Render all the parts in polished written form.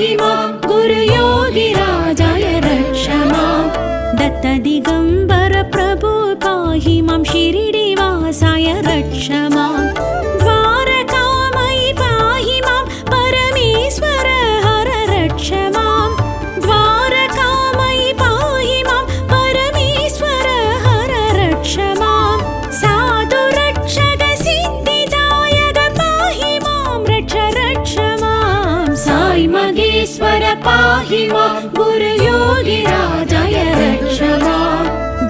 पाहि मां गुरुयोगिराजाय रक्ष मां दत्तदिगम्बर प्रभु पाहि मां शिरिडिवासाय रक्ष मां द्वारकामयि पाहि मां परमेश्वर हर रक्ष मां द्वारकामयि पाहि मां परमेश्वर हर रक्ष मां साधु रक्षक सिद्धिदायक पाहि मां रक्ष मां साई मगेश्वर पाहि मां गुरुयोगिराजाय रक्ष मां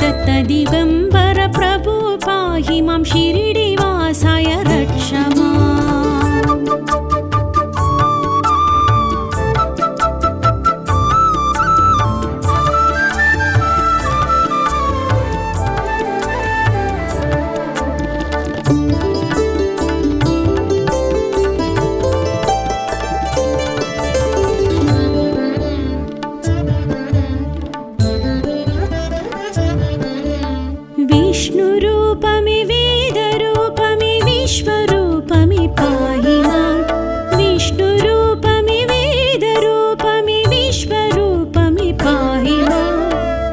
दत्तदिगम्बर प्रभु पाहि मां शिरिडिवासाय रक्ष मां विष्णुरूपमि वेदरूपमि विश्वरूपमि पाहि मां विष्णुरूपमि वेदरूपमि विश्वरूपमि पाहि मां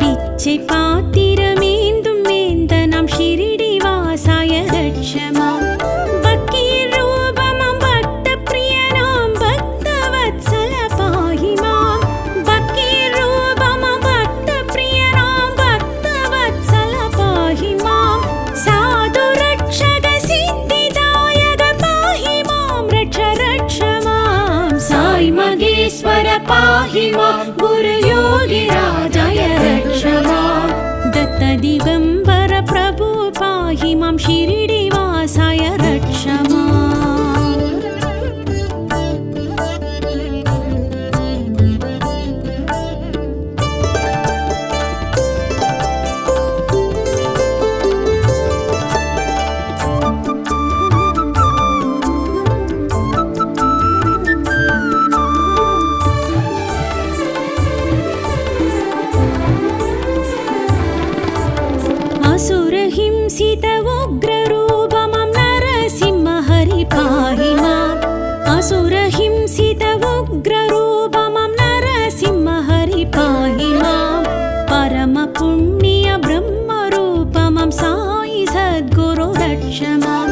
पिच्चै पात्तिरमेन्दुं वेन्दनां शिरिडिवासाय रक्ष मां भक्तिरूपमां भक्तप्रियनां भक्तवत्सल पाहि मां भक्तिरूपमां भक्तप्रियनां भक्तवत्सल पाहि मां साधु रक्षक सिद्धिदायक पाहि मां रक्ष मां साई मगेश्वर पाहि मां गुरुयोगिराजाय रक्ष मां दत्तदिगम्बर प्रभु पाहि मां शिरिडिवासाय रक्ष मां असुरहिंसित उग्ररूपमां नरसिंह हरि पाहि मां असुरहिंसित उग्ररूपमां नरसिंह हरि पाहि मां परमपुण्य ब्रह्मरूपमां साई सद्गुरु रक्ष मां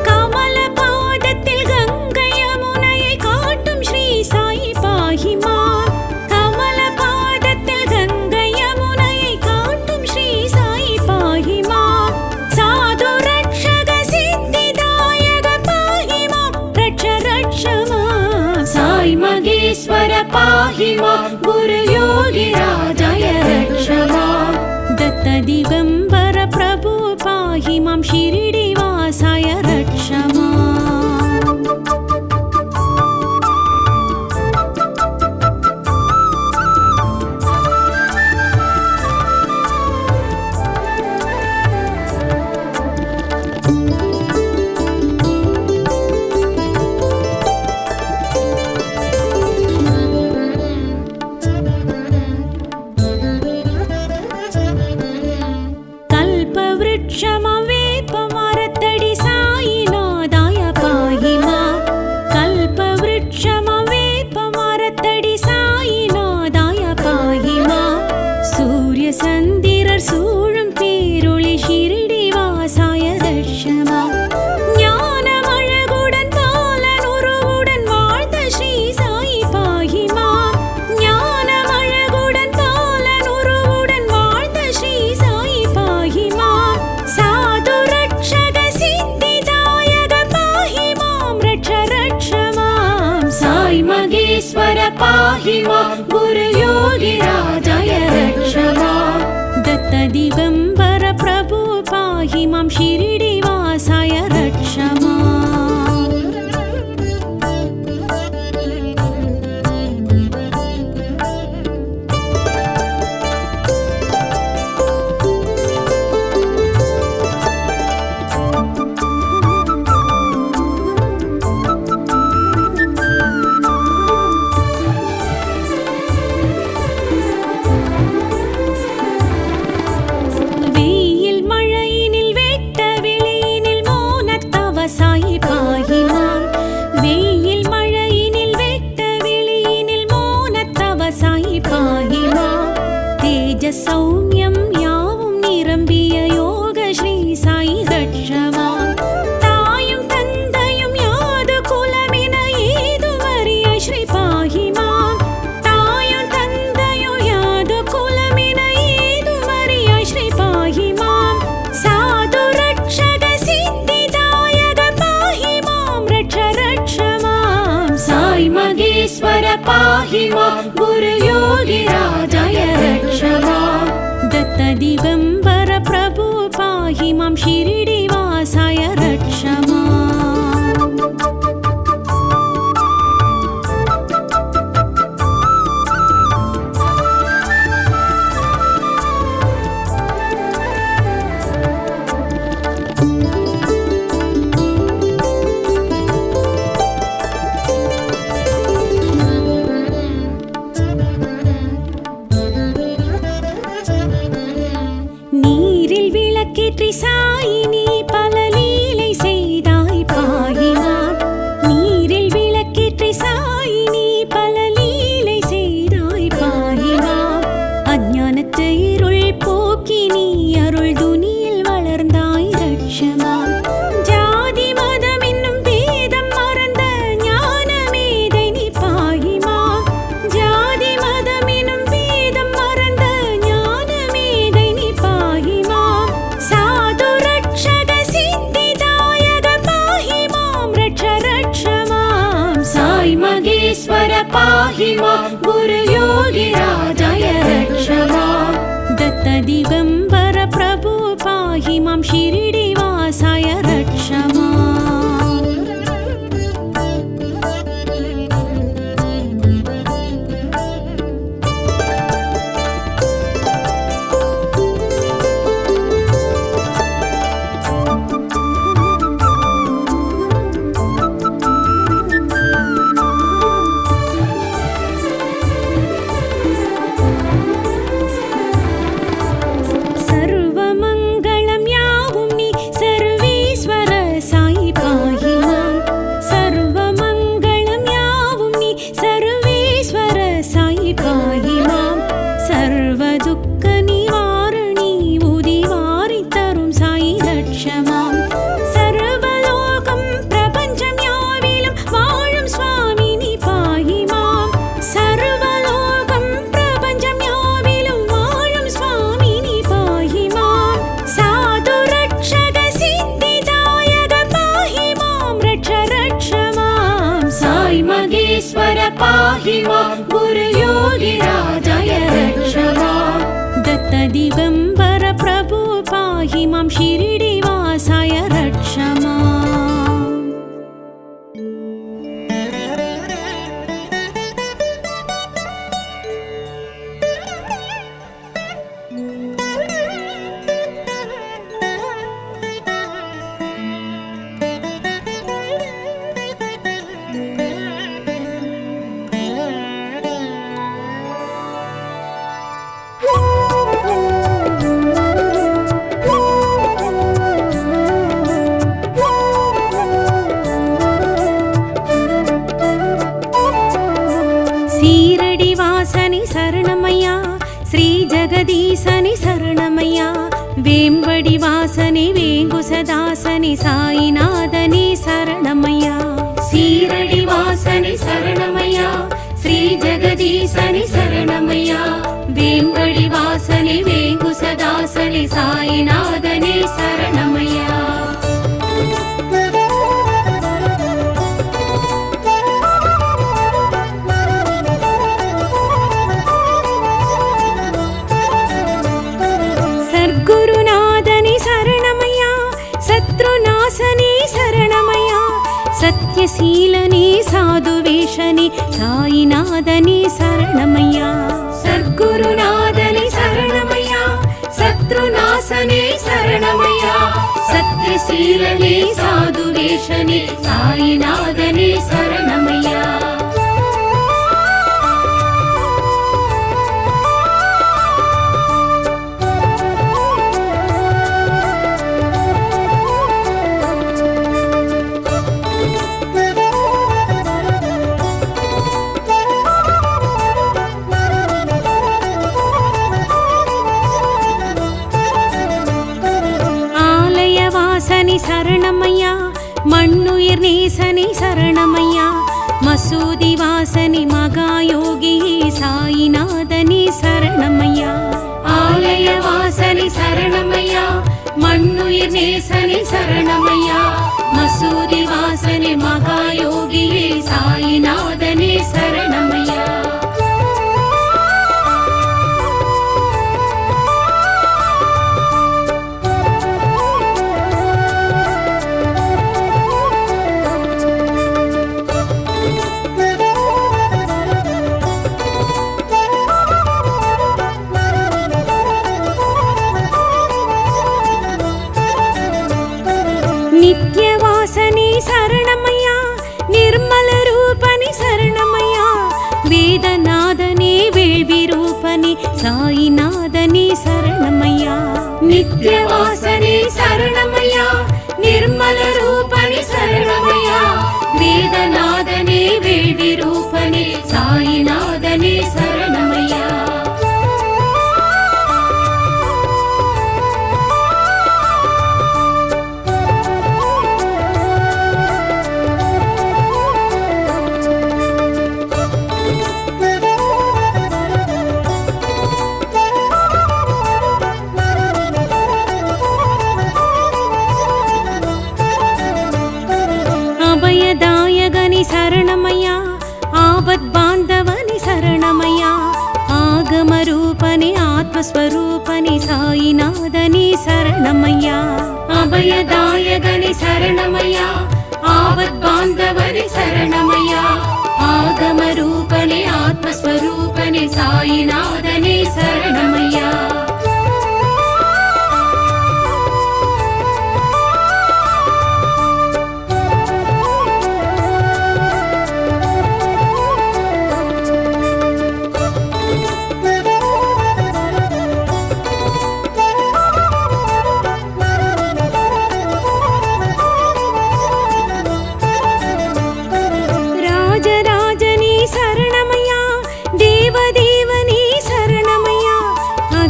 कमलपादत्तिल गंगै यमुनयै काट्टुम श्री साई पाहि मां कमलपादत्तिल गंगै यमुनयै काट्टुम श्री साई पाहि मां साधु रक्षक सिद्धिदायक पाहि मां रक्ष मां साई मगेश्वर पाहि मां गुरुयोगिराजाय रक्ष मां दत्तदिगम्बर प्रभु पाहि मां शिरिडिवासाय रक्ष मां कल्पवृक्षमां वेपमरत्तडि साईनाथाय पाहि मां कल्पवृक्षमां वेपमरत्तडि साईनाथाय पाहि मां सूर्यचந்திरர் சூழும் பேரொளி शिरिडिवासाय रक्ष मां ஞானமழகுடன் பாலனுருவுடன் வாழ்ந்த ஸ்ரீ சாயி பாहि मां ஞானமழகுடன் பாலனுருவுடன் வாழ்ந்த ஸ்ரீ சாயி பாहि मां साधु रक्षक सिद्धिदायक पाहि मां रक्ष मां साई मगेश्वर पाहि मां गुरुयोगिराजाय रक्ष मां दत्तदिगम्बर प्रभु पाहि मां शिरिडिवासाय रक्ष मां வெயில் மழையினில் வெட்ட வெளியினில் மௌனத்தவசாய் पाहि मां गुरुयोगिराजय रक्ष मां दत्तदिगम्बर प्रभु पाहि मां शिरिडिवासाय रक्ष मां சாயினி பல லீலை செய்தாய் பாஹி மாம் நீரில் விளக்கேற்றி சாயினி பல லீலை செய்தாய் பாஹி மாம் அஞ்ஞானத்து இருள் போக்கி நீ அருள் துனியில் வளர்ந்தாய் ரட்ச மாம் ஜாதி மதம் என்னும் பேதம் மறந்த ஞான மேதை நீ பாஹி மாம் ஜாதி மதம் என்னும் பேதம் மறந்த ஞான மேதை நீ பாஹி மாம் साधु रक्षक सिद्धिदायक पाहि मां रक्ष रक्ष मां साई मगेश्वर पाहि मां गुरुयोगिराजय रक्ष मां दत्तदिगम्बर प्रभु पाहि मां शिरिडिवासाय रक्ष मां पाहि मां गुरुयोगिराजय रक्ष मां दत्तदिगम्बर प्रभु पाहि मां शिरिडिवासाय रक्ष मां சீரடிவாசனி சரணமையா ஸ்ரீ ஜெகதீசனி சரணமையா வேம்படிவாசனி வேங்குசதாசனி சாயிநாதனி சரணமையா சீரடிவாசனி சரணமையா ஸ்ரீ ஜெகதீசனி சரணமையா வேம்படிவாசனி வேங்குசதாசனி சாயிநாதனி சரணமையா शत्रुनाशने शरणमया सत्यशीलने साधुवेशने साईनाथने शरणमया सद्गुरुनाथने शरणमया शत्रुनाशने शरणमया सत्यशीलने साधुवेशने साईनाथने शरणमया शरणमय्या मण्णुयिर् नेसनि शरणमय्या मसूदि वासनि मगायोगी साईनाथनि शरणमय्या आलय वासनि शरणमय्या मण्णुयिर् नेसनि शरणमय्या मसूदि वासनि मगायोगी साईनाथनि शरणमय्या శరణమయ్యా నిర్మల రూపని శరణమయ్యా వేదనాథనే వేள்వి రూపని సాయినాథని శరణమయ్యా నిత్యవాసనే శరణమయ్యా నిర్మల రూపని శరణమయ్యా వేదనాథనే వేள்వి రూపని సాయినాథనే శరణమయ్యా అభయదాయగని శరణమయ్యా ఆపద్బాంధవని శరణమయ్యా ఆగమరూపని ఆత్మస్వరూపని సాయినాథని శరణమయ్యా అభయదాయగని శరణమయ్యా ఆపద్బాంధవని శరణమయ్యా ఆగమరూపని ఆత్మస్వరూపని సాయినాథని శరణమయ్యా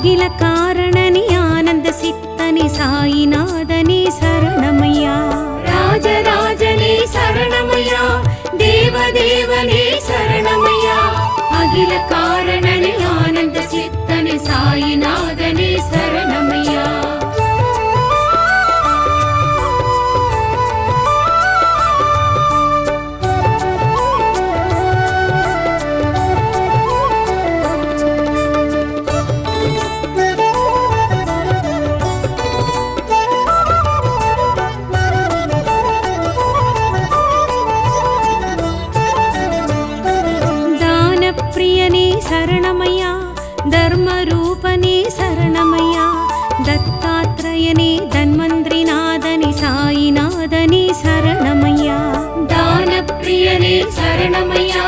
అఖిల కారణని ఆనంద సిత్తని సాయినాథని శరణమయ్యా రాజరాజని శరణమయ్యా దేవదేవని శరణమయ్యా అఖిల కారణని ఆనంద సిత్తని సాయినాథని శరణమయ్యా ప్రియని శరణమయ్యా ధర్మరూపని శరణమయ్యా దత్తాత్రేయని ధన్వంత్రినాథని సాయినాథని శరణమయ్యా దానప్రియని శరణమయ్యా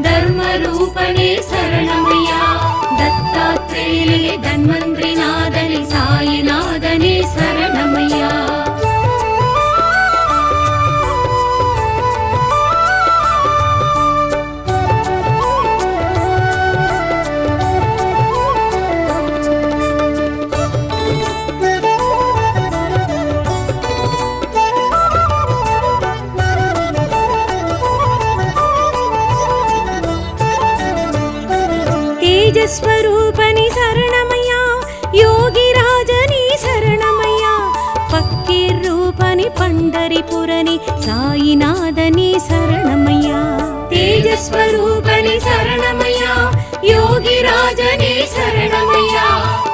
ధర్మరూపని శరణమయ్యా దత్తాత్రేయని ధన్వంత్రినాథని సాయినాథని శరణమయ్యా తేజస్వరూపని శరణమయ్యా యోగిరాజని శరణమయ్యా పక్కీర్ రూపని పండరిపురని సాయినాథని శరణమయ్యా తేజస్వరూపని శరణమయ్యా యోగిరాజని శరణమయ్యా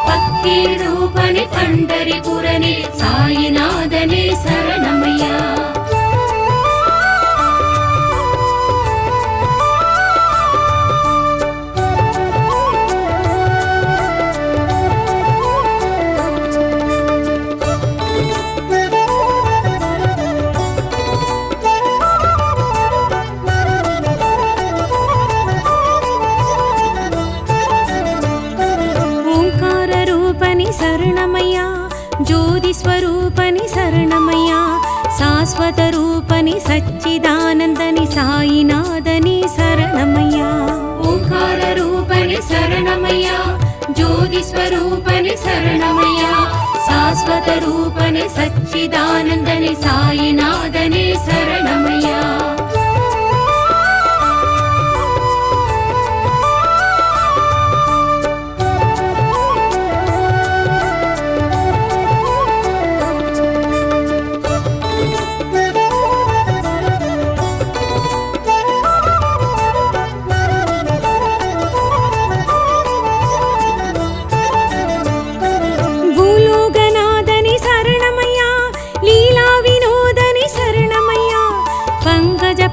పక్కీర్ రూపని పండరిపురని సాయినాథని శరణమయ్యా శరణమయ్యా జ్యోతి స్వరూపని శరణమయ్యా శాశ్వత రూపని సచ్చిదానందని సాయినాథని శరణమయ్యా ఓంకార రూపని శరణమయ్యా జ్యోతి స్వరూపని శరణమయ్యా శాశ్వత రూపని సచ్చిదానందని సాయినాథని శరణమయ్యా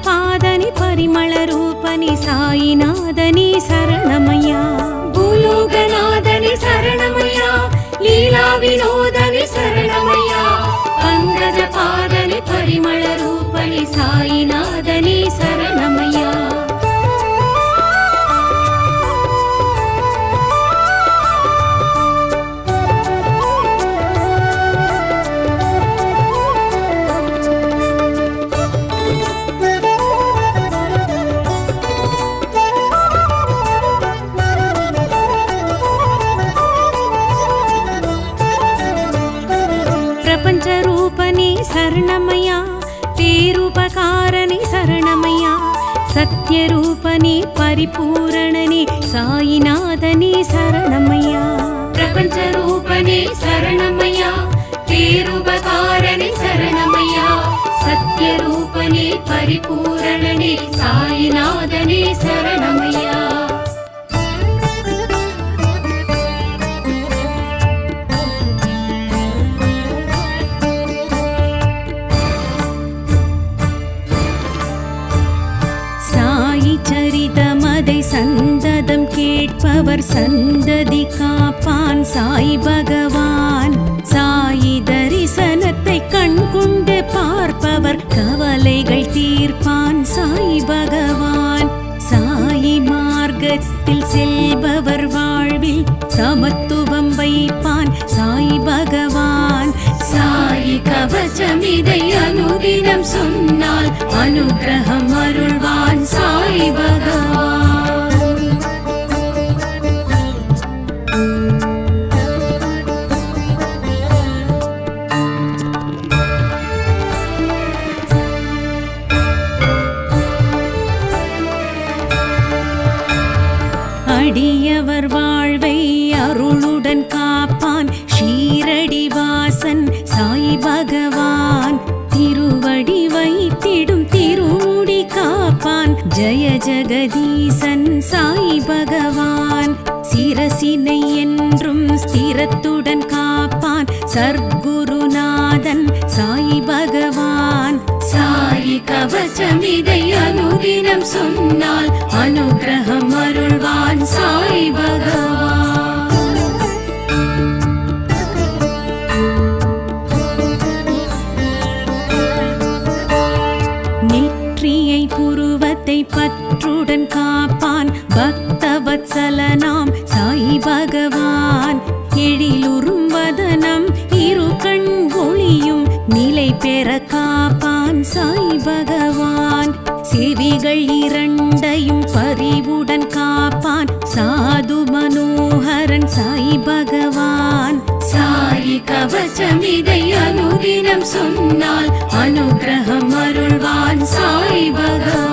పాదని పరిమళ రూపని సాయినాథని శరణమయ్యా భూలోకనాథని శరణమయ్యా లీలా వినోదని శరణమయ్యా పంకజ పాదని పరిమళ రూపని சரணமையா, பேருபகாரணி சரணமையா, சத்யரூபனே பரிபூரணனே சாயிநாதனே சரணமையா. பிரபஞ்சரூபனே சரணமையா, பேருபகாரணி சரணமையா, சத்யரூபனே பரிபூரணனே சாயிநாதனே சரணமையா. சரிதமதை சந்ததம் கேட்பவர் சந்ததி காப்பான் சாய் பகவான். சாயி தரிசனத்தை கண்கொண்டு பார்ப்பவர் கவலைகள் தீர்ப்பான் சாய் பகவான். சாயி மார்க்கத்தில் செல்பவர் வாழ்வில் சமத்துவம் வைப்பான் சாய் பகவான். சாயி கவசம் இதை அனுதினம் சொன்னால் அனுகிரகம் அருள்வான் சாய் பகவான். அடியவர் வாழ்வை அருளுடன் காப்பான் ஷீரடி வாசன் சாய் பகவான். திருவடி வைத்திடும் திருமுடி காப்பான் ஜெய ஜெகதீசன் சாய் பகவான். சிரசினை என்றும் ஸ்திரத்துடன் காப்பான் சர்க்குருநாதன் சாய் பகவான். சாயி கவசம் இதை அனுதினம் சொன்னால் அனுகிரகம் அருள்வான் சாய் பகவான். நெற்றியை புருவத்தை பற்றுடன் காப்பான் பக்தவத்சலனாம் சாய் பகவான். எழிலுறும் வதனம் இரு கண் ஒளியும் நிலை பெற காப்பான் சாய் பகவான். செவிகள் இரண்டையும் பரிவுடன் காப்பான் சாது மனோகரன் சாய் பகவான். சாயி கவசம் இதை அனுதினம் சொன்னால் அனுகிரகம் அருள்வான் சாய் பகவான்.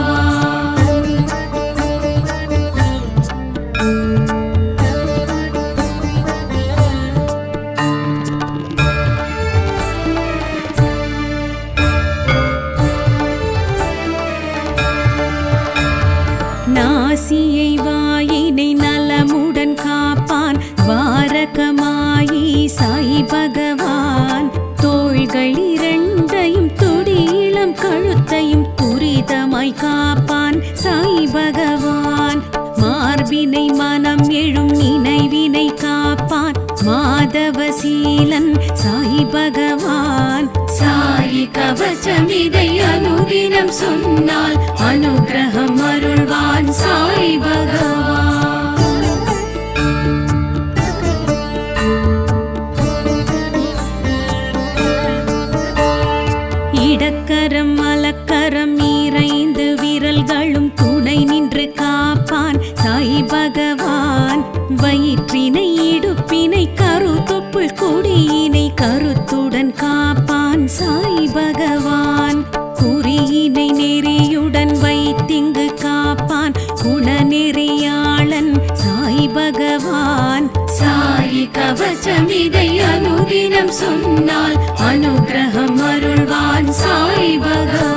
நாசியை வாயினை நலமுடன் காப்பான் வாரகமாயி சாய் பகவான். தோள்கள் இரண்டையும் துடியிளம் கழுத்தையும் துரிதமாய் காப்பான் சாய் பகவான். மார்பினை மனம் எழும் நினைவினை காப்பான் மாதவசீலன் சாய் பகவான். சாயி கவசம் இதை அனுதினம் சொன்னால் அனுகிரகம் அருள்வான் சாய் பகவான். இடக்கரம் மலக்கரம் இறைந்து விரல்களும் துணை நின்று காப்பான் சாய் பகவான். வயிற்றினை இடுப்பினை கருத்தொப்புள் கொடியினை கருத்துடன் காப்பான் சாய் பகவான். குறியினை நெறியுடன் வைத்திங்கு காப்பான் குணநெறியாளன் சாய் பகவான். சாயி கவசம் இதை அனுதினம் சொன்னால் அனுகிரகம் அருள்வான் சாய் பகவான்.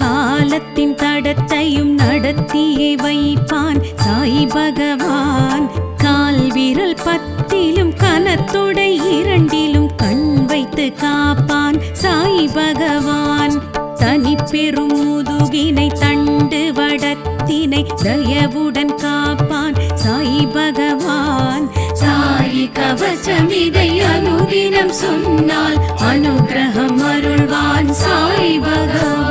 காலத்தின் தடத்தையும் நடத்தியே வைப்பான் சாய் பகவான். கால் விரல் பத்திலும் கனத்தொடை இரண்டிலும் கண் வைத்து காப்பான் சாய் பகவான். தனி பெரும் முதுகினை தண்டு வடத்தினை தயவுடன் காப்பான் சாய் பகவான். சாயி கவசம் இதை அனுதினம் சொன்னால் அனுகிரகம் அருள்வான் சாய் பகவான்.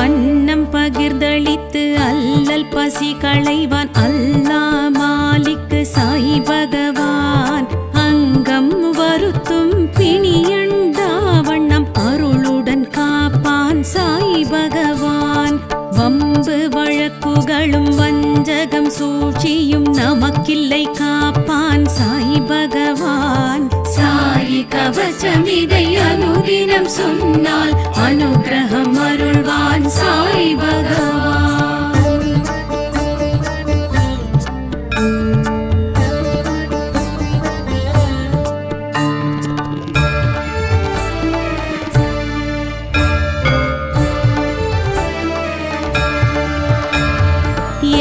அன்னம் பகிர்ந்தளி அளித்து அல்லல் பசி களைவான் அல்லா மாலிக்கு சாய் பகவான் அங்கம் வருத்தும் பிணியண்டா வண்ணம் அருளுடன் காப்பான் சாய் பகவான் வம்பு வழக்குகளும் வஞ்சகம் சூழ்ச்சியும் நமக்கில்லை காப்பான் சாய் பகவான் சாய் கவசம் இதை அனுதினம் சொன்னால் அனுகிரகம் அருள்வான் சாய் பகவான்.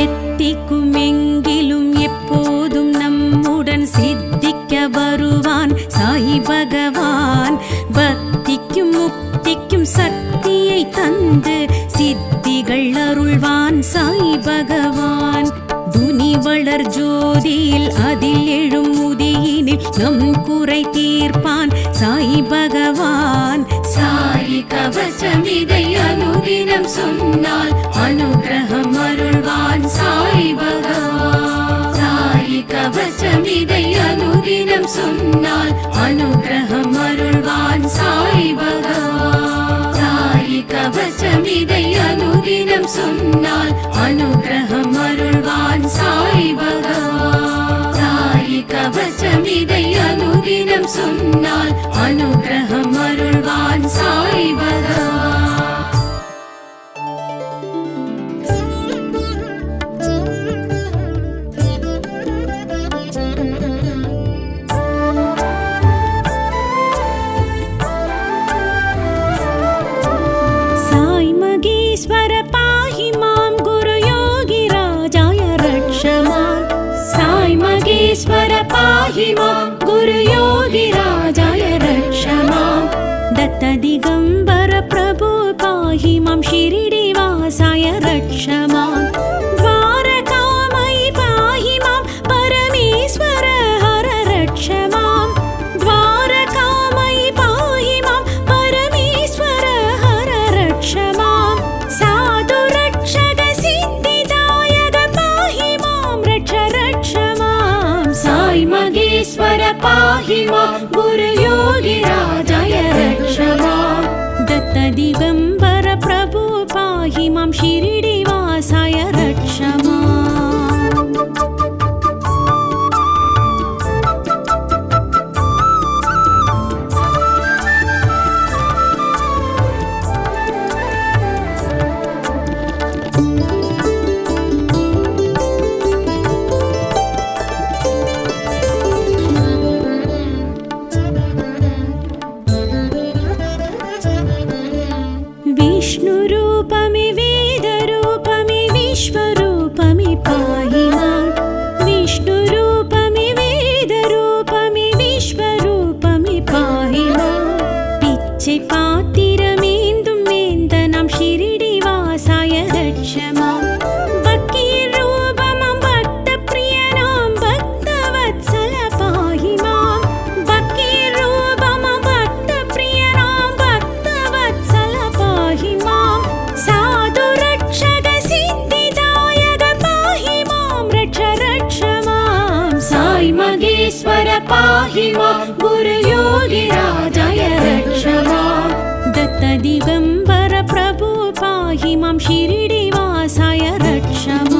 எத்திக்கும் எங்கிலும் எப்போதும் நம்முடன் சித்திக்க வருவான் சாய் பகவான் பக்திக்கும் முக்திக்கும் சக்தியை தந்து சித்திகள் அருள்வான் சாய் பகவான் துனி வளர் ஜோதியில் அதில் எழும் உதியினில் நம் குறை தீர்ப்பான் சாய் பகவான் சாய் கவசம் இதை அனுதினம் சொன்னால் அனுகிரகம் அருள்வான் சாய் பகவான் சாய் கவசம் இதை அனுதினம் சொன்னால் அனுகிரகம் அருள்வான் சாய் பகவான் சாய் கவசம் இதை அனுதினம் சொன்னால் அனுகிரகம் அருள்வான் சாய் பகவான் சாய் கவசம் இதை அனுதினம் சொன்னால் அனுகிரகம் அருள்வான் சாய் பகவான். சாய் மகேஸ்வர பாஹி மாம் குரு யோகி ராஜாய ரக்ஷமாம் சாய் மகேஸ்வர பாஹி மாம் குரு யோகி ராஜாய ரக்ஷமாம் दत्त दिगंबर प्रभु पाहि मां शिरिडी वासाय रक्षमां द्वारकामयि पाहि मां परमेश्वर हर रक्षमां द्वारकामयि पाहि मां परमेश्वर हर रक्षमां साधु रक्षक सिद्धिदायक पाहि मां रक्ष रक्षमां साई मगेश्वर पाहि मां गुरु योगी राजाय रक्षमां दत्त दिगंबर प्रभु पाहि मां शिरिडी वासाय रक्षमां. विष्णुरूपमि वेदरूपमि विश्वरूपमि पाहि मां विष्णुरूपमि वेदरूपमि विश्वरूपमि पाहि मां पिच्चै पात्तिरमेन्दुं वेन्दनां शिरिडी वासाय रक्षमां भक्तिरूपमां भक्तप्रियनां भक्तवत्सल पाहि मां भक्तिरूपमां भक्तप्रियनां भक्तवत्सल पाहि मां साधु रक्षक सिद्धिदायक पाहि मां रक्ष रक्षमां साई मगेश्वर पाहि मां गुरु योगी राजाय रक्षमां दत्त दिगंबर प्रभु पाहि मां शिरिडी वासाय रक्षमां.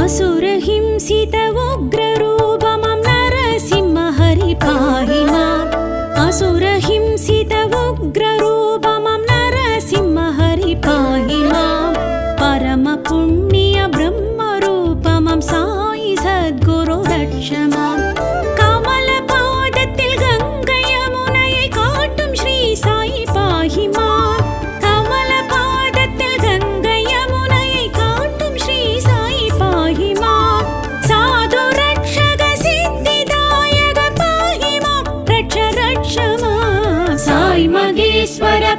असुरहिंसित उग्ररूपमां नरसिंह हरि पाहि माम् असुरहिंसित उग्ररूपमां नरसिंह हरि पाहि माम् परमपुण्य ब्रह्मरूपमां साई सद्गुरु रक्ष माम् कमलपादत्तिल गंगै यमुनैयै काट्टुम श्री साई पाहि माम् कमलपादत्तिल गंगै यमुनैयै काट्टुम श्री साई पाहि माम् साधु रक्षक सिद्धि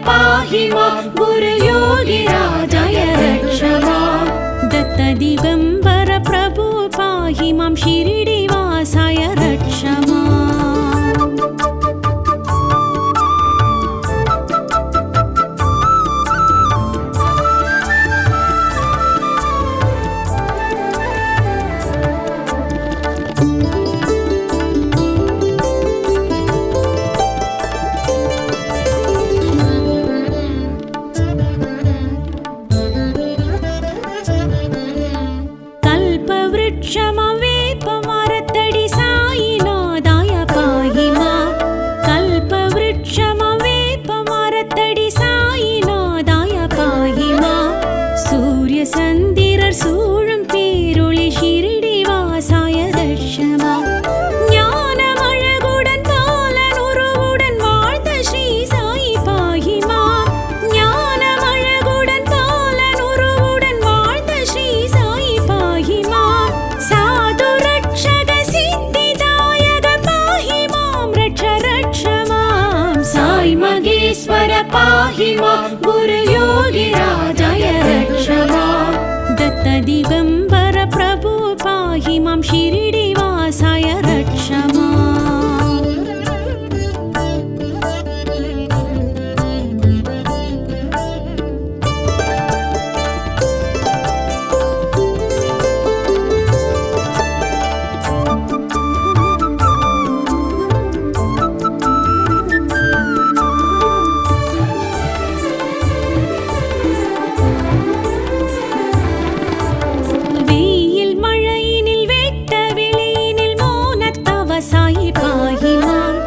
पाहि मां गुरुयोगिराजय रक्ष मां दत्तदिगम्बर प्रभु पाहि मां शिरिडिवासाय रक्ष मां कल्पवृक्षमवेपमरतडि साईनाथाय पाहि मां कल्पवृक्षमवेपमरतडि साईनाथाय पाहि मां सूर्यचந்திरर सूழும் பேரொளி शिरिडिवासाय रक्ष मां ஞானமழகுடன் பாலனுருவுடன் வாழ்ந்த ஸ்ரீ சாயி பாஹி மாं ஞானமழகுடன் பாலனுருவுடன் வாழ்ந்த ஸ்ரீ சாயி பாஹி மாं साधु रक्षक सिद्धिदायक पाहि मां रक्ष रक्ष मां साई मगेश्वर पाहि मां गुरुयोगिराजय रक्ष मां दत्तदिगम्बर प्रभु पाहि मां शिरिडिवासाय रक्ष मां வெயில் மழையினில் வெட்ட வெளியினில் மௌனத்தவ சாயி பாஹி மாம்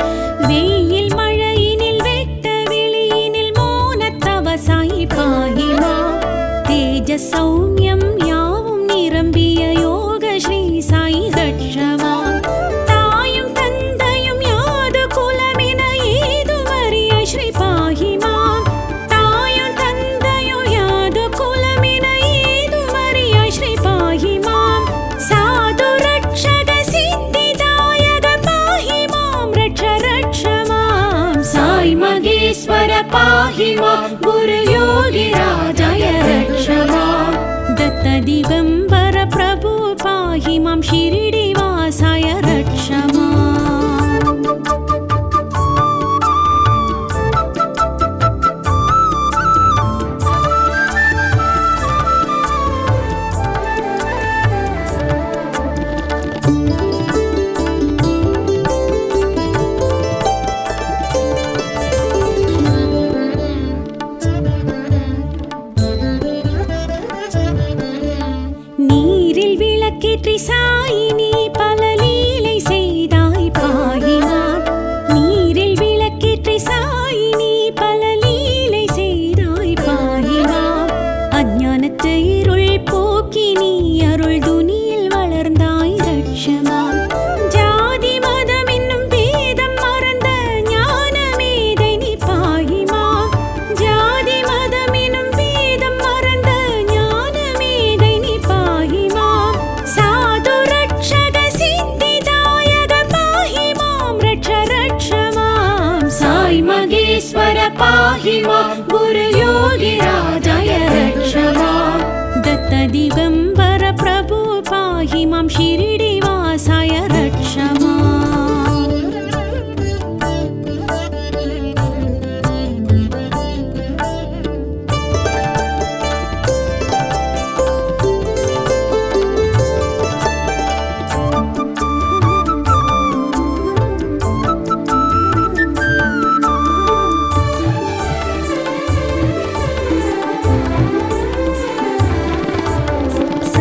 வெயில் மழையினில் வெட்ட வெளியினில் மௌனத்தவ சாயி பாஹி மாம் தேஜ சௌமியம் யாவும் நிரம்பிய யோக ஸ்ரீ சாயி ரக்ஷ மாம் தாயும் தந்தையும் யாது குலமின ஏதுமறிய ஸ்ரீ பாஹி மாம் தாயும் தந்தையும் யாது குலமின ஏதுமறிய ஸ்ரீ पाहि मां साधु रक्षक सिद्धिदायक पाहि मां रक्ष रक्ष मां साई मगेश्वर पाहि मां गुरुयोगिराजय रक्ष मां दत्तदिगम्बर प्रभु पाहि मां शिरिडिवासाय रक्ष मां நீரில் விளக்கேற்றி சாயி நீ பல லீலை செய்தாய் பாஹி மாம் நீரில் விளக்கேற்றி சாயி நீ பல லீலை செய்தாய் பாஹி மாம் அஞ்ஞானத்தை இருள் போக்கி நீ அருள் துனியில் வளர்ந்தாய் ரக்ஷ மாம் ஜாதி மதம் என்னும் பேதம் மறந்த ஞான மேதை நீ பாஹி மாம் ஜாதி மதம் என்னும் பேதம் மறந்த ஞான மேதை நீ பாஹி மாம் साधु रक्षक सिद्धिदायक पाहि मां रक्ष रक्ष मां साई मगेश्वर पाहि मां गुरुयोगिराजय रक्ष मां दत्तदिगम्बर प्रभु पाहि मां शिरिडिवासाय रक्ष मां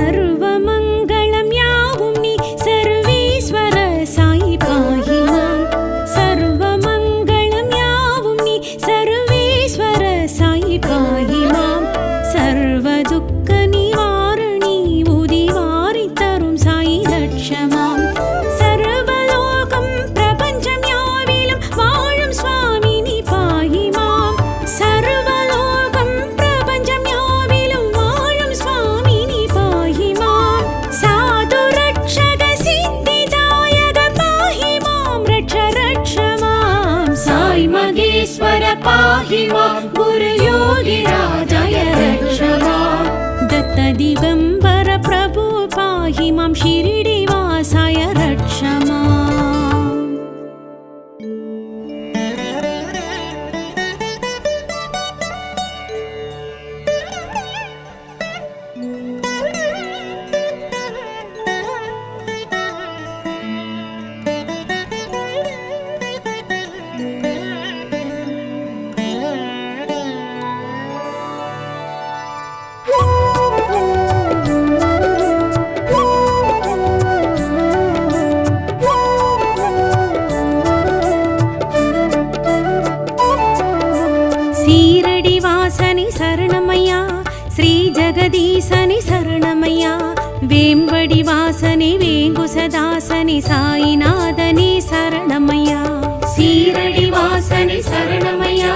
सर्वमङ्गलं यावुं नि सर्वेश्वर पाहि मां गुरुयोगिराजय रक्ष मां दत्तदिगम्बर प्रभु पाहि मां शिरिडिवासाय रक्ष माम् శ్రీరడివాసని శరణమయ్యా శ్రీ జగదీశని శరణమయ్యా వేంబడివాసని వేంగుసదాసని సాయినాథని శరణమయ్యా శ్రీరడివాసని శరణమయ్యా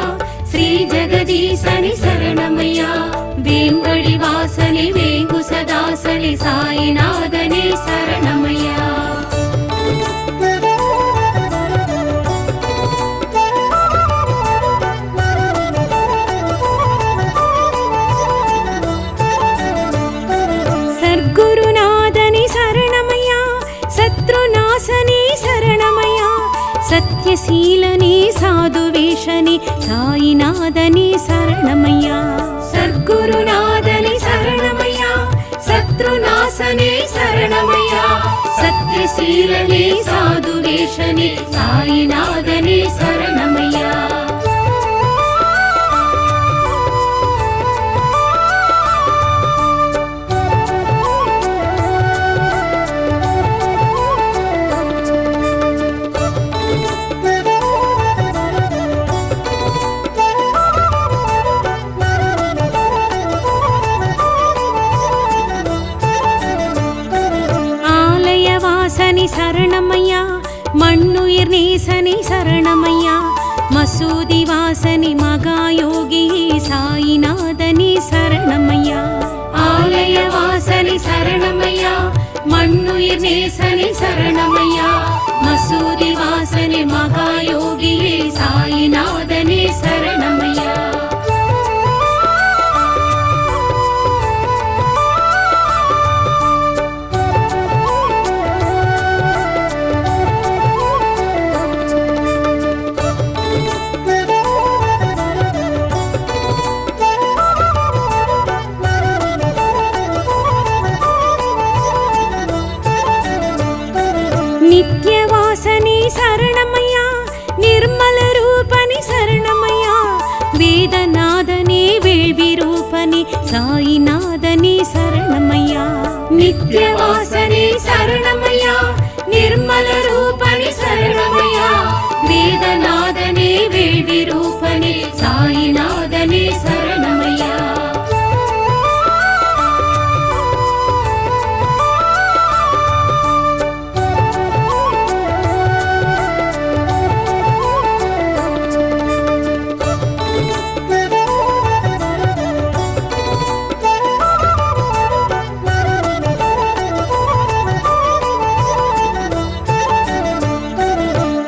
శ్రీ జగదీశని శరణమయ్యా వేంబడివాసని వేంగుసదాసని సాయినాథని శరణమయ్యా శత్రునాశని శరణమయ్యా సత్యశీలని సాధువేషని సాయినాథని శరణమయ్యా సద్గురునాథని శరణమయ్యా శత్రునాశని శరణమయ్యా సత్యశీలని సాధువేషని సాయినాథని శరణమయ్యా శరణమయ్యా మన్నుయిర్నేసని శరణమయ్యా మసూది వాసని మగాయోగి సాయినాథని శరణమయ్యా ఆలయ వాసని శరణమయ్యా మన్నుయిర్నేసని శరణమయ్యా మసూది వాసని మగాయోగి సాయినాథని శరణమయ్యా నిత్యవాసని శరణమయ్యా నిర్మల రూపని శరణమయ్యా వేదనాథని వేల్వి రూపని సాయినాథని శరణమయ్యా నిత్యవాసని శరణమయ్యా నిర్మల రూపని శరణమయ్యా వేదనాథని వేల్వి రూపని సాయినాథని శరణమయ్యా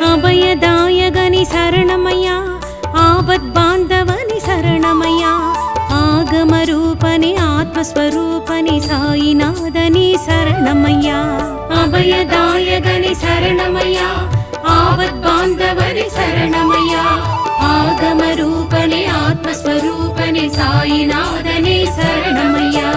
అభయదాయగని శరణమయ్యా ఆపద్బాంధవని శరణమయ్యా ఆగమరూపని ఆత్మస్వరూపని సాయినాథని శరణమయ్యా అభయదాయగని శరణమయ్యా ఆపద్బాంధవని శరణమయ్యా ఆగమరూపని ఆత్మస్వరూపని సాయినాథని శరణమయ్యా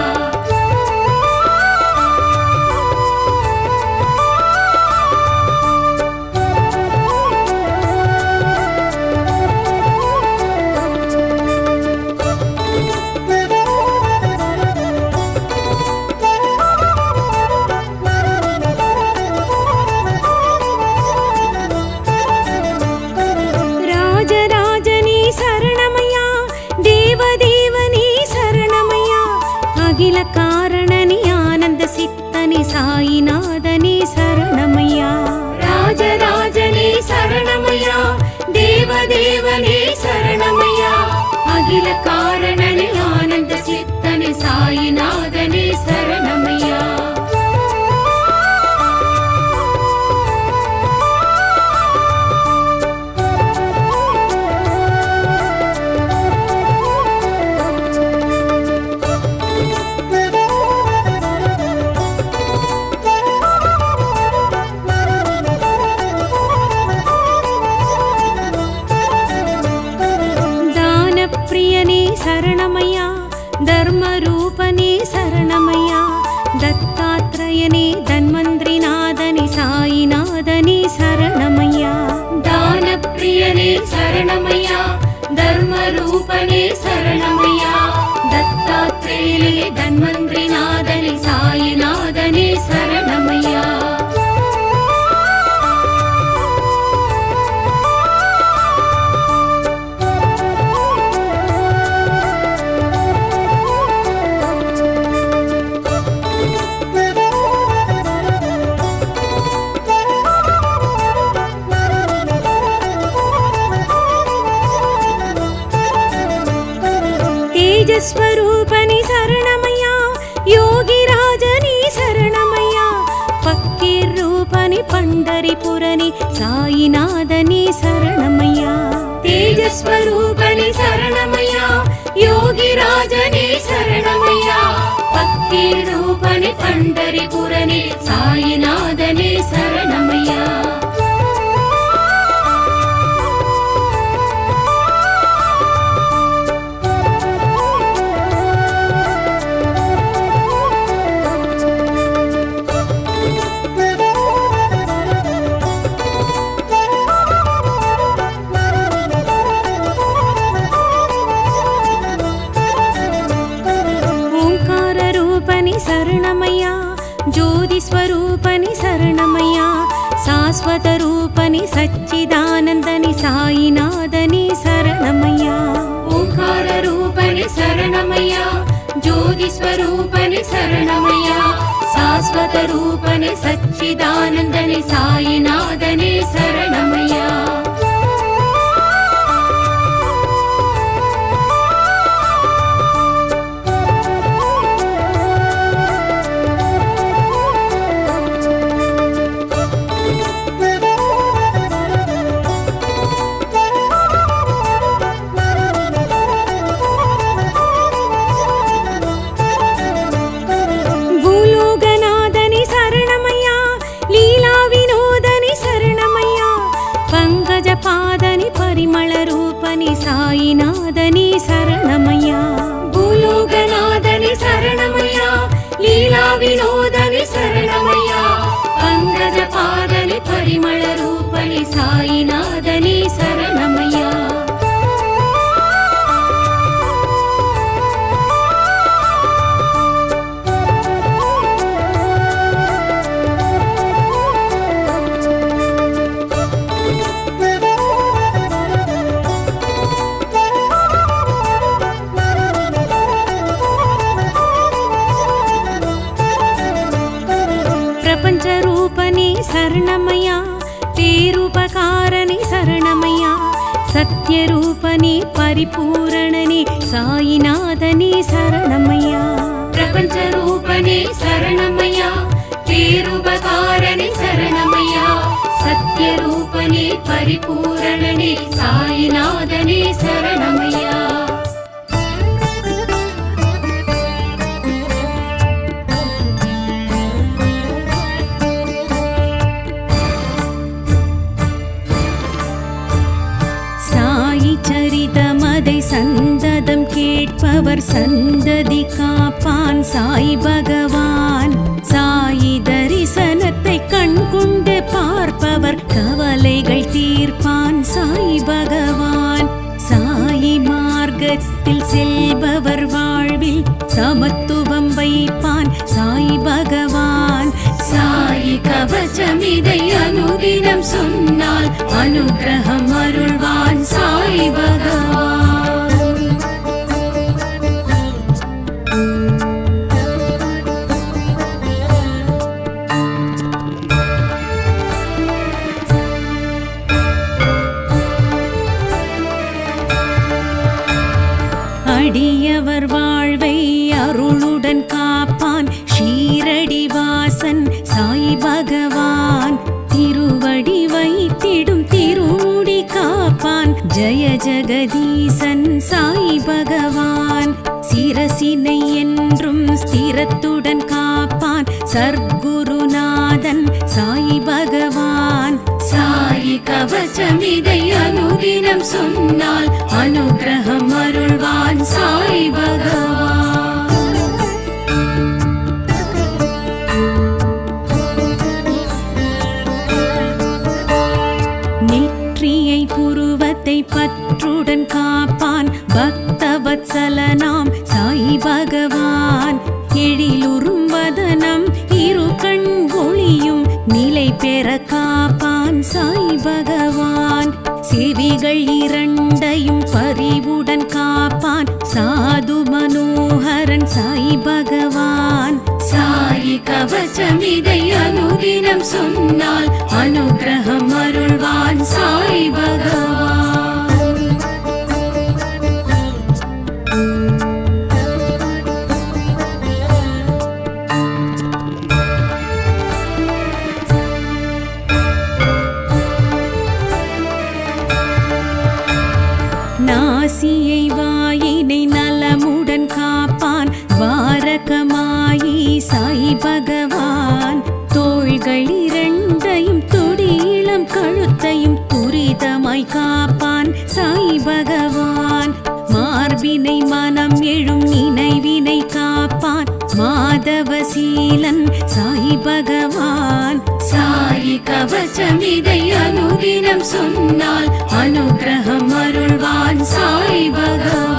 అఖిల కారణని ఆనంద సిత్తని సాయినాథని శరణమయ్యా రాజరాజని శరణమయ్యా దేవదేవని శరణమయ్యా అఖిల కారణని ఆనంద సిత్తని సాయినాథని శరణమయ్యా சரணமையா, தர்மரூபனே சரணமையா, தத்தாத்ரயனே தன்வந்திரிநாதனே சாயிநாதனே சரணமையா, தானப்பிரியனே சரணமையா, தர்மரூபனே சரணமையா, தத்தாத்ரேயனே தன்வந்திரிநாதனே சாயிநாதனே சரணமையா. தேஜஸ்வரூபனி சரணமையா, யோகிராஜனி சரணமையா, பக்கீர் ரூபனி பண்டரிபுரனி சாயிநாதனி சரணமையா, தேஜஸ்வரூபனி சரணமையா, யோகிராஜனி சரணமையா, பக்கீர் ரூபனி பண்டரிபுரனி சாயிநாதனி சரணமையா. சரணமையா, ஜோதி ஸ்வரூபனி சரணமையா, சாஸ்வத ரூபனி சச்சிதானந்தனி சாயிநாதனி சரணமையா, ஓங்கார ரூபனி சரணமையா, ஜோதி ஸ்வரூபனி சரணமையா, சாஸ்வத ரூபனி சச்சிதானந்தனி சாயிநாதனி சரணமையா. பாதனி பரிமள ரூபனி சாயிநாதனி சரணமையா, பூலோகநாதனி சரணமையா, லீலா வினோதனி சரணமையா, பங்கஜ பாதனி பரிமள ரூபனி சாயிநாதனி சரணமையா. பிரபஞ்சரூபனி சரணமையா, பேருபகாரணி சரணமையா, சத்யரூபனி பரிபூரணனி சாயிநாதனி சரணமையா, பிரபஞ்சரூபனி சரணமையா, பேருபகாரணி சரணமையா, சத்யரூபனி பரிபூரணி சாயிநாதனி சரணமையா. சரிதமதை சந்ததம் கேட்பவர் சந்ததி காப்பான் சாய் பகவான், சாயி தரிசனத்தை கண்கொண்டு பார்ப்பவர் கவலைகள் தீர்ப்பான் சாய் பகவான், சாயி மார்க்கத்தில் செல்பவர் வாழ்வில் சமத்துவம் வைப்பான் சாய் பகவான், சாயி கவசம் இதை அனுதினம் சொன்னால் அனுகிரகம் அருள்வான் சாய் பகவான். அடியவர் வாழ்வை அருளுடன் காப்பான் ஷீரடி வாசன் சாய் பகவான், திருவடி வைத்திடும் திருமுடி காப்பான் ஜெய ஜெகதீசன் சாய் பகவான், சிரசினை என்றும் ஸ்திரத்துடன் காப்பான் சர்க்குருநாதன் சாய் பகவான், சாயி கவசம் இதை அனு அனுதினம் சொன்னால் அனுக்கிரகம் அருள்வான் சாய் பகவான். நெற்றியை புருவத்தை பற்றுடன் காப்பான் பக்தவத்சலனாம் சாய் பகவான். எழிலுறும் வதனம் இரு கண் ஒளியும் நிலை பெற காப்பான் சாய் பகவான். செவிகள் இரண்டையும் பரிவுடன் காப்பான் சாது மனோகரன் சாய் பகவான். சாயி கவசம் இதை அனுதினம் சொன்னால் அனுக்கிரகம் அருள்வான் சாய் பகவான். நாசியை வாயினை நலமுடன் காப்பான் வாரகமாயி சாய் பகவான். தோள்கள் இரண்டையும் துடியிளம் கழுத்தையும் துரிதமாய் காப்பான் சாய் பகவான். மார்பினை மனம் எழும் நினைவினை காப்பான் மாதவசீலன் சாய் பகவான். சாயி கவசம் இதை அனுதினம் சொன்னால் அனுக்கிரகம் அருள்வான் சாய் பகவான்.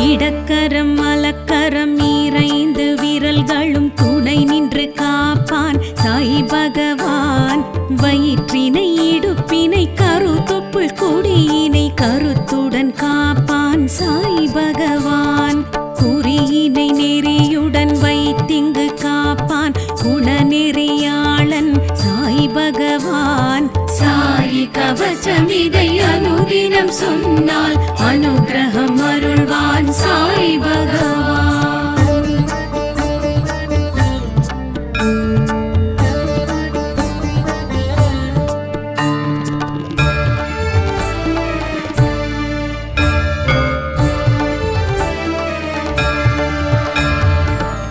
இடக்கரம் மலக்கரம் இறைந்து விரல்களும் துணை நின்று காப்பான் சாய் பகவான். வயிற்றினை இடுப்பினை கருத்தொப்புள் கொடியினை கருத்துடன் காப்பான் சாய் பகவான். குறியினை நெறியுடன் வைத்திங்கு காப்பான் குணநெறியாளன் சாய் பகவான். சாயி கவசம் இதை அனுதினம் சொன்னால் அனுக்கிரகம் அருள்வான் சாய் பகவான்.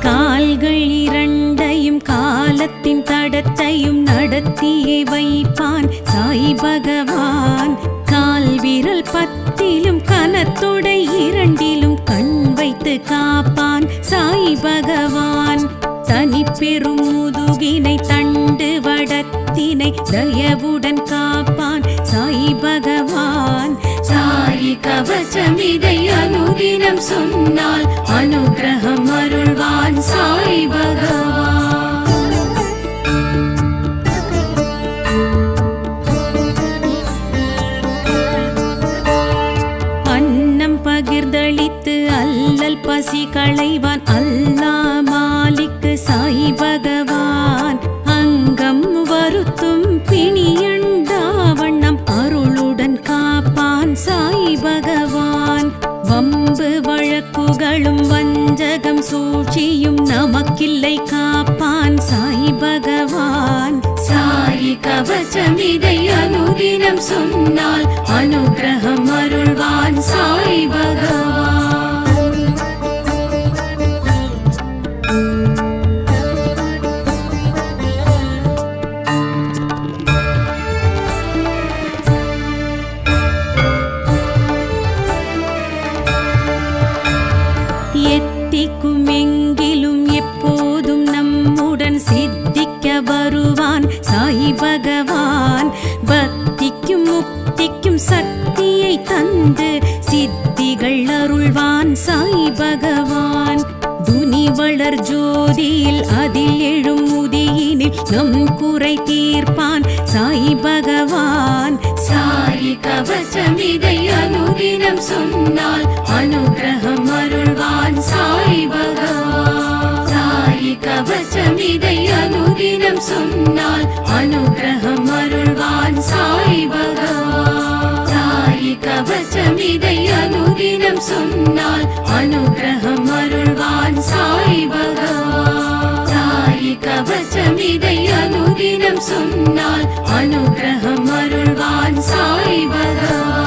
கால்கள் இரண்டையும் காலத்தின் தடத்தையும் நடத்தியே வைப்பான் சாய் பகவான். கால் விரல் பத்திலும் கனத்தொடை இரண்டிலும் கண் வைத்து காப்பான் சாய் பகவான். தனி பெரும் முதுகினை தண்டு வடத்தினை தயவுடன் காப்பான் சாய் பகவான். சாயி கவசம் இதை அனுதினம் சொன்னால் அனுக்கிரகம் அருள்வான் சாய் பகவான். அன்னம் பகிர்ந்தளித்து அல்லல் பசி களைவான் அல்லா மாலிக்கு சாய் பகவான். அங்கம் வருத்தும் பிணியண்டா வண்ணம் அருளுடன் காப்பான் சாய் பகவான். வம்பு வழக்குகளும் வஞ்சகம் சூழ்ச்சியும் நமக்கில்லை காப்பான் சாய் பகவான். சாயி கவசம் இதை அனுதினம் சொன்னால் அனுக்கிரகம் அருள்வான் சாய் பகவான். எத்திக்கும் எங்கிலும் எப்போதும் நம்முடன் சித்திக்க வருவான் சாய் பகவான். பக்திக்கும் முக்திக்கும் சக்தியை தந்து சித்திகள் அருள்வான் சாய் பகவான். துனி வளர் ஜோதியில் அதில் எழும் முதியினில் நம் குறை தீர்ப்பான் சாய் பகவான். சாயி கவசம் இதை அனுதினம் சொன்னால் அனுக்கிரகம் அருள்வான் சாய் பகவான். சாயி கவசம் இதை அனுதினம் சொன்னால் அனுக்கிரகம் அருள்வான் சாய் பகவான். சாயி கவசம் இதை அனுதினம் சொன்னால் அனுக்கிரகம் அருள்வான் சாய் பகவான். சாயி கவசம் இதை அனுதினம் சொன்னால் அனுக்கிரகம் அருள்வான் சாய் பகவான்.